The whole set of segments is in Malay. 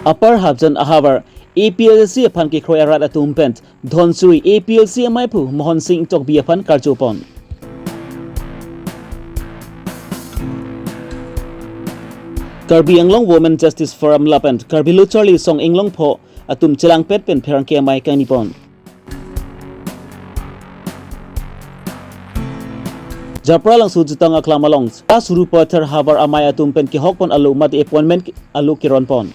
Upper Habjan Ahavar APLC upon Kikroyarat Atumpent, Dhonsuri APLC Maipu, Mohon Singh Tokbi upon Karchopon. Karbi Anglong Women Justice Forum Lapent, Karbi Charlie Song Inglong Po, Atum Chilang Pet Pen Perangke Mai Kanipon. Japra lang sujutang aklamalong, Asuru Potter Havar Amay Atumpen Kihokpon Alu Mati Appointment Alu Kironpon.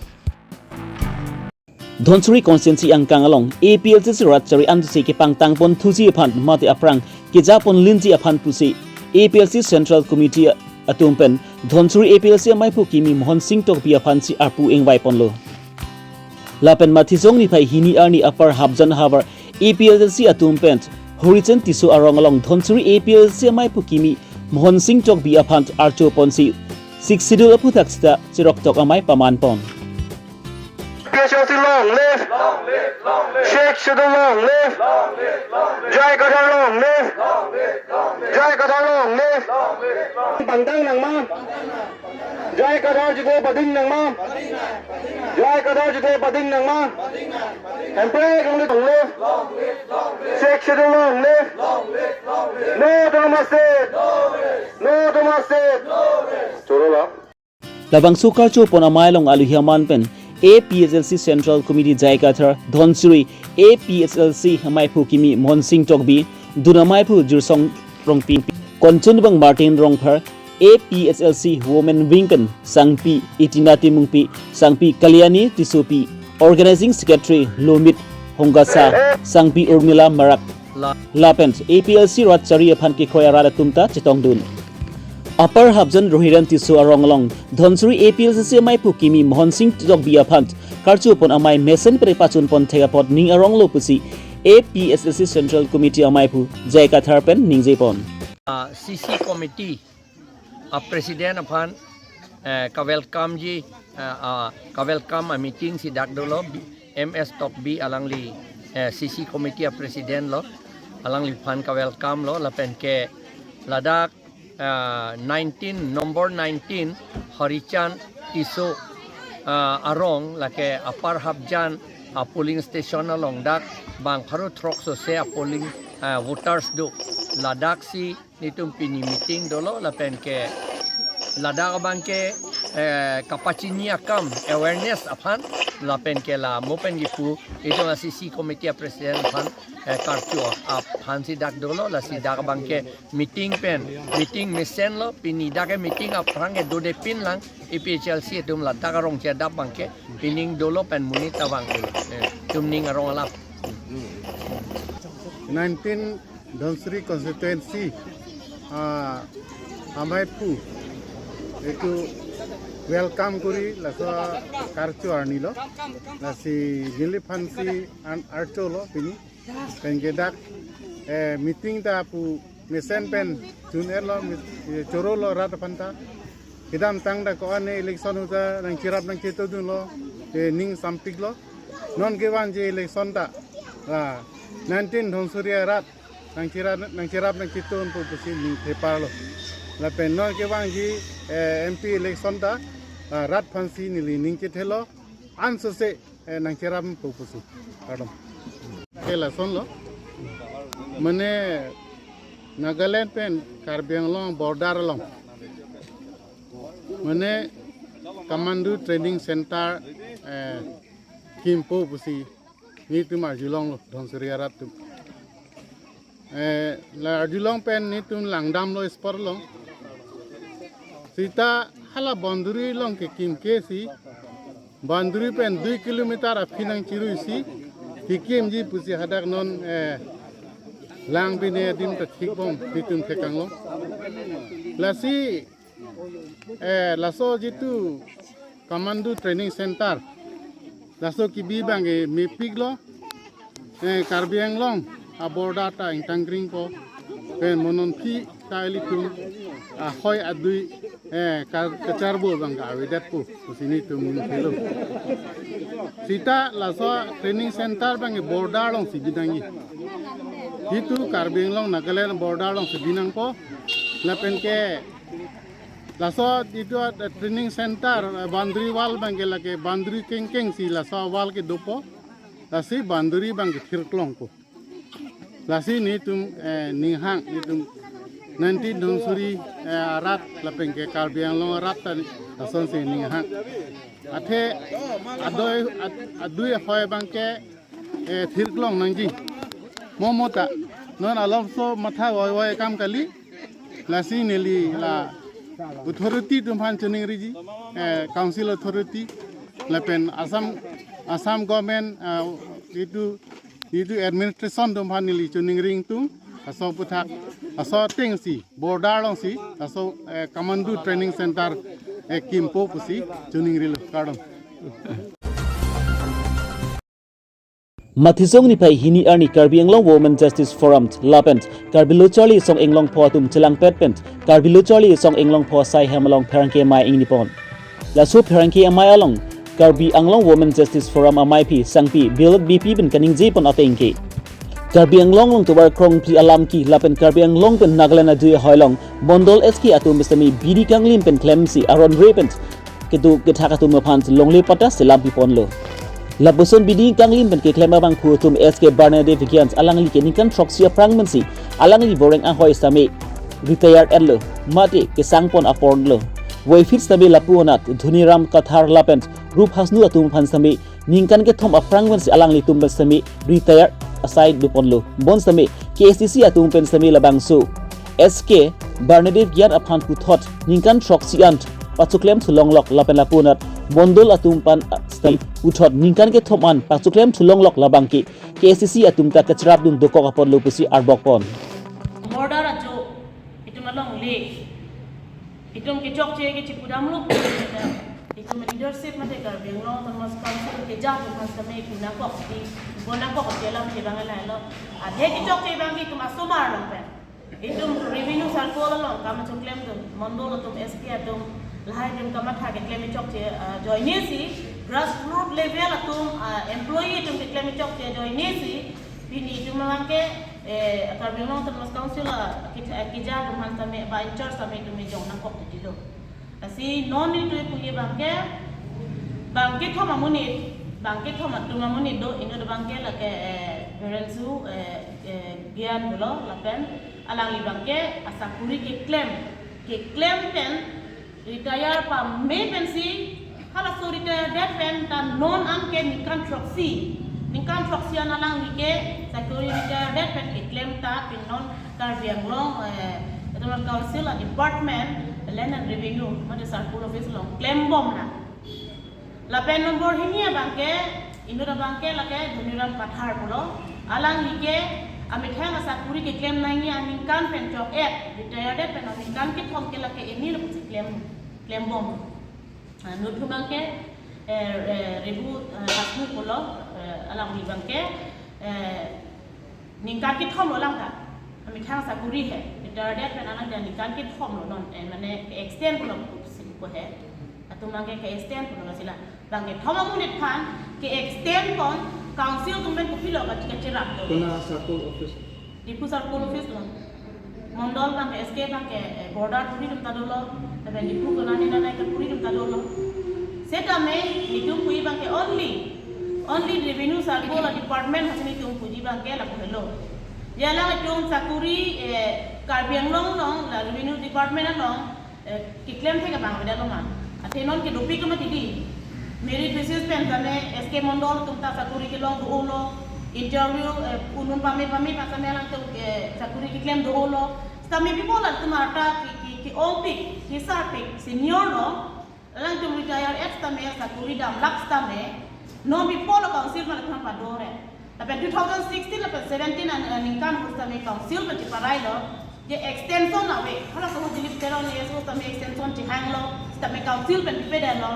Dhonsuri constituency ang kangalong APLC Ratchari Andusi Kipang Tangpon Tusi upon Mati Aprang Kijapon Lindsay upon Pusi APLC Central Committee Atumpen Dhonsuri APLC Maipu Kimi Mohon Singh Tokbi upon si Arpu Ingwai Ponlo Lapen Matizong ni Pai Hini Arni Upper Habjan Havar APLC Atumpen Horizon Tisu Arong along Dhonsuri APLC Maipu Kimi Mohon Singh Tokbi upon Archo Ponsi 6 Sidul Aputaksta Sirok Tok Amai Pamanpon. Long live, Sheikh Sidhu long live, Jai Kathar long live, Jai Kathar long live, Bandang nang ma, Jai Kathar jiko bading nang ma, Jai Kathar jiko bading nang ma, Emperor long live, Sheikh Sidhu long live, no to masjid, no to masjid, Chorola. Labang sukar chu pon amay long aluhiaman pen. APSLC Central Committee Jaikathar Dhonsuri APSLC Maipu Kimi Mohon Singh Tokbi Duna Maipu Jursong Rongpi Konchunbang Martin Rongphar APSLC Women Winken Sangpi Itinati Mungpi Sangpi Kalyani Tisupi Organizing Secretary Lomit Hongasa Sangpi Urmila Marak Lapent APLC Ratchari Aphan Kikhoya Rada Tumta Chitongdun Upper Habjan Rohiran Tisu Arongalong Dhonsuri APLC Maipu Kimi Mohon Singh Tokbi Aphan Karchu pon amai Mesen Prepachun pon Thegapot Ning Aronglo Pusi APSLC Central Committee Amaipu Jaikathar pen Ningje pon CC Committee President Aphan ka welcome ji ka welcome a meeting si Dakdolo MS Tokbi alangli CC Committee President lo alangli phan ka welcome lo lapen ke Ladakh 19 number 19 Harichan Iso Arong lake Upper Habjan polling station along dak bang pharu throk so se polling voters do Ladakh si nitum pini meeting dolo lapen ke Ladakh bang ke kapachini akam awareness aphan lapen ke la mopen gipu itu CC committee president aphan karchu aphan si dak dolo la si dak bang ke meeting pen meeting mesen lo pini dak meeting aphan ke do de pin lang EPHLC tum Ladakh rong che dap bang ke pining dolo pen munit tawang tum ning arong alap 19 Dhonsuri constituency Amaipu itu welcome kuri laso karchu arnilo lasi gili phansi an archo lo pini pengedak meeting ta pu mesen pen juner lo choro lo rat phanta kidam tang da ko ane election uta nang kirap nang keto dun lo ning sampik lo non gewan je election ta 19 Dhonsuri rat nang kirap nang keto un pu pusi ning thepar lo la penno ke wangi MP election ta rat phansi nili ningke thelo anso se nang keram pupusu kadam kela son lo mane Nagaland pen Karbi Anglong border long mane Kamandu Training Center Kimpo pusi ni tu marjulong lo Dhonsuri rat tu la arjulong pen ni tu langdam lo sport long Sita hala banduri long ke kim ke si banduri pen 2 kilometer afinang chiru si kikim ji pusi hadak non lang bine dim ta thik bom pitun thekang lo lasi laso jitu Kamandu Training Center laso ki bi bange me piglo Karbi Anglong aborda ta intangring po pen monon phi kaili tum hoy adui kacarbo bang awedat po sini tum hello sita laso training center bang border long sibidangi itu Karbi Anglong Nagaland border long sibinang po lapen ke laso itu training center boundary wall bang ke lake boundary keng si laso wall ke dopo lasi boundary bang ke thirklong ko lasi ni tum ninghang ni tum nanti dong suri rat lapeng ke Karbi Longri rat tan lason si ninghang ate adoi hoy bang ke thirklong nangji momota non alom so matha woi kam kali lasi neli la authority tumhan chuning riji council authority lapen Assam government itu administration tumhan neli chuning ring tung aso puthak aso ting si border long si aso commando training center kimpo pusi chuning rilo kadam Mathisong ni pai hini arni Karbi Women Justice Forum lapent Karbi Charlie song Englong pho tum chilang petpent Karbi Charlie song Englong pho sai hamalong pherangke mai ingnipon la su pherangke amai along Karbi Women Justice Forum amai pi sangpi bil BP ben kaning jipon atengke Karbi long tubar krong pri alam ki lapen Karbi pen Nagaland adu hoilong bondol SK atum mistami bidi kanglim pen clemsi aron repent ketu gethaka tum phan longle pata selam pi ponlo Labuson bidi kanglim ben ke klema bang khu tum SK Barnade Vigians alangli ke nikan troxia prangmensi alangli boreng ahoi same retired adlo mate ke sangpon apon lo waifit same lapuonat dhuniram kathar lapent rup hasnu atum phan same ningkan ke thom aprangmensi alangli tum same retired aside dupon lo bon same KSTC atum pen same labang so SK Barnade Vigian aphan ku thot ningkan troxiant pachuklem thulonglok lapen lapunat bondol atumpan stai uthot ningkan ke thoman pachuklem thulonglok labangki KCC atumta kachrap dum dokok apon lopusi arbok pon border ajo itumalong le itum ke chok che ke chipudam lo itum leadership mate Karbi Longri council ke ja ko masame kuna ko di bona ko kelam ke bangala lo adhe ke chok che bangi tum asomar lo pe itum revenue circle lo kam chuklem dum mondol tum SK atum lahai dum kamat ha ketlem chok che joinesi grassroots level atum employee tum ketlem chok che joinesi pini tum mangke Karbi Longri council kija dum han tame ba in charge tame tum jong na kok ti do asi non ni tu puye bangke thoma munit do ino do bangke la ke berensu gian bolo lapen alangi bangke asakuri ke claim pen retire pa me pensi hala so retire that pen tan non anke nikan troxi analang ke sakuri retire that pen ke claim ta pin non Karbi Longri council department land and revenue mate circle office long claim bom na la pen number hinia bangke indura bangke la ke dhuniram kathar bolo alang like ami thang sakuri ke claim nangi ani kan pen chok retired pen ani kan ke thom ke la ke ini lo claim bom nutu bangke rebu asmu bolo alang ni bangke ningkan ke thom lo lang ta ami thang sakuri hai retired pen alang dan ningkan ke thom lo non mane extend lo ko hai atau mangke ke extend pun sila bangke thoma munit phan ke extend pon council tumben ko pilo ka cerap do kuna circle office dipu circle office lo mondol bangke SK bangke border puri tum tadolo tabe dipu kuna ni na ka puri tum tadolo seta me dipu pui bangke only revenue circle department hasini tum puji bangke la ko hello yala tum sakuri Karbi Longri la revenue department long ki claim theka bang beda lo man athenon ke dopi ko matidi मेरी विशेष पेंशन है एसके मंडल तुमता सकूरी के लोग दोलो इंटरव्यू उन्होंने पामे पासा में अलग तो सकूरी के क्लेम दोलो तमें भी बोला तुम्हारा कि ओपिक हिसापिक सीनियर लो अलग तुम रिटायर एक्स तमें सकूरी दाम लक्स तमें नो भी बोला काउंसिल में तुम पादोर है tapi 2016 lepas 17 ningkan kami council berciparai lo je extension awe kalau semua jenis teror ni semua kami extension cihang lo kami council berpeda lo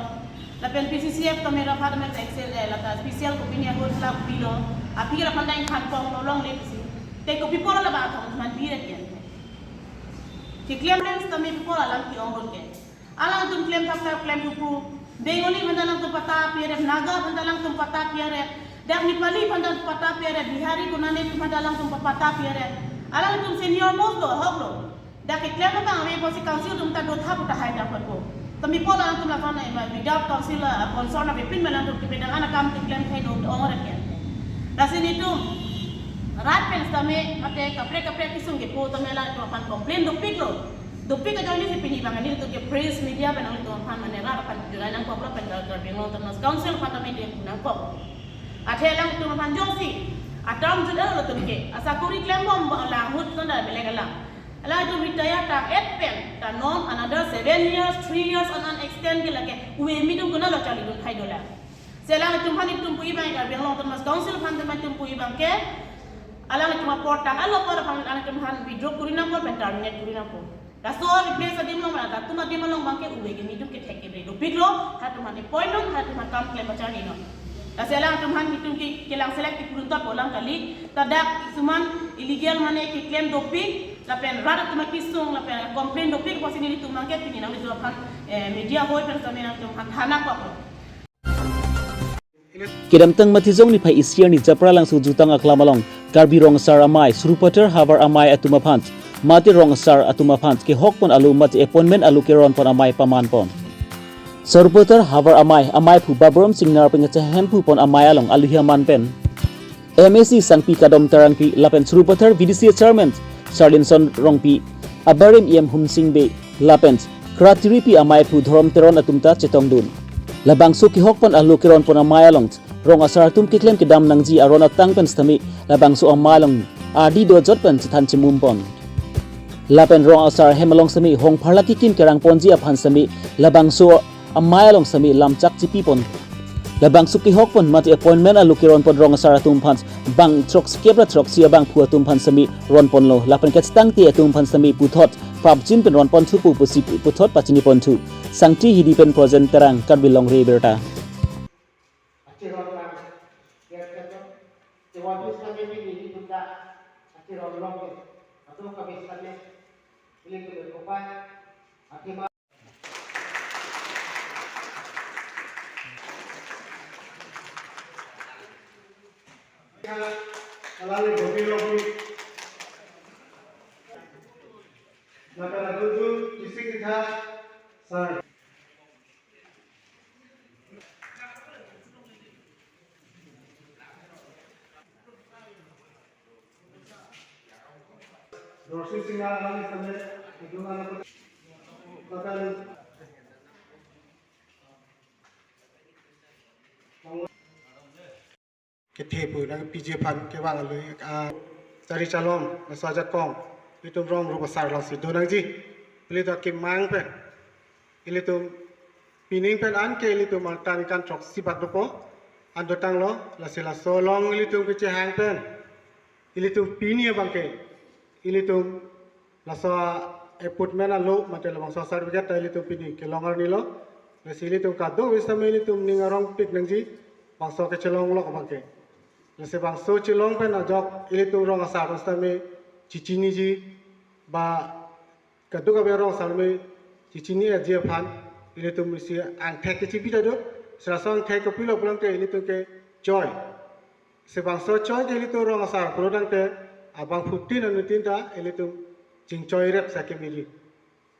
lapen PCCF kami rapat dengan Excel lata spesial kopi ni aku telah bilo api kira pandai kan kong nolong le pisi te kopi pola la ba thong man bi ret ken ki claim lens kami pola lam ki ongol ke alang tum claim tap claim ku bengoli bandalang tum pata pire naga bandalang tum pata pire dak ni pali bandang pata pire bihari kunane tum bandalang tum pata pire alang tum senior most do hoglo dak iklan apa kami posisi council tum ta dotha puta hai dak ko kami pola tum la fana ba without council concern na pin melan tum pidang ana kam iklan khai do ongor ke dasin itu rat pen stame ate kapre kisung ke po tame la to pan complain do pik ka joni se pini bang ni to ke press media benang to pan mane ra pan jurai nang ko bla pen gar bengo tam council pan tame de nang ko ate lang to pan jongsi atam judal lo tum ke asa kuri claim bom la hut to da belegala ala to retire ta 8 pen ta non another 7 years 3 years on an extend ke lake we mi dum guna lo chali dun khai dola selang tum pan tum pui bang gar bengo tam council pan tame tum pui bang ke ala cuma portang alo para pan ala tum han withdraw kurina ko pen terminate kurina ko daso replace adim long mana tu ma dim long bangke uwe ke midum ke theke be do biglo hatu man point long hatu man kam claim bachani no daselang tum han mitum ki kelang select ki kurunta bolang kali tadak suman illegal mane ki claim doping la pen rada tu ma kisung la pen complain doping posini ni tu mangke pini na wizo pan media hoy pen samena tum han hana ko Kidamtang matizong ni pai isir ni japra lang sujutang aklamalong Karbi Rongsar amai Surupater Havar amai atumapant Mati Rongsar atumapant ke hokpon alu mati appointment alu keron pon amai pamanpon Surupater Havar amai pu babrom singnar pengaca hempu pon amai along aluhiaman pen MAC sangpi kadom tarangpi lapen Surupater VDC chairman Sarlinson rongpi abarim iam humsing be lapen kratiripi amai pu dhorom teron atumta chetongdun labang su ki hokpon alu keron pon amai along rong asar tum ki claim kedam nangji arona tangpen stami labang su amalong adi do jotpen cithan chimumpon lapen rong asar hemalong sami hong pharlaki kim kerang ponji aphan sami labang su amalong sami lamchak chipi pon labang su ki hokpon mati appointment alu keron pon rong asar tum phan bang trok skebra trok sia bang pu tum phan sami ron pon lo lapen ket stang ti tum phan sami puthot prabjin pen ron pon thu pu pusi puthot pachini pon thu sangti hidi pen present terang Karbi Longri Abirta Karbi Longri Nakala tuju isi kita sar Dorsi singa lagi sampai hidungan apa bakal ketepu dan PJ pan kewang lui cari calon nasajat kong itu rong rupa sar langsung donang ji ili tu akim mang pen ili tu pining pen an ke ili tu maltan kan trok sibat rupo an dotang lo lasila solong ili tu kece hang pen ili tu pini bangke ili tu laso eput mena lo mate labang so sertifikat ili tu pini ke longar ni lo lasili tu kado wisama ili tu ningarong pik nang ji bangso ke celong lo bangke lase bangso celong pen ajok ili tu rong asar wisama cicini ji ba kadu ka berong salme cicini aje phan ile tu misi ang thek ke chipi do serasang thek ko pilo pulang te ile tu ke joy se bangso joy ke ile tu rong asar prodang te abang futin anu tinta ile tu jing joy rep sakemiri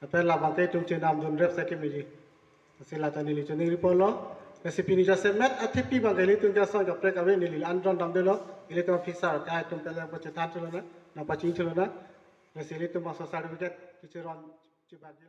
apa la bangke tu chenam dun rep sakemiri se la tani li choni ripolo se pini ja se met athepi bangke ile tu ka sang ka prek ave ni li andron dam de lo ile tu fisar ka tu pela ko chetan chlo na pa ching chlo na Nasi itu masuk sertifikat kiceron cibagi.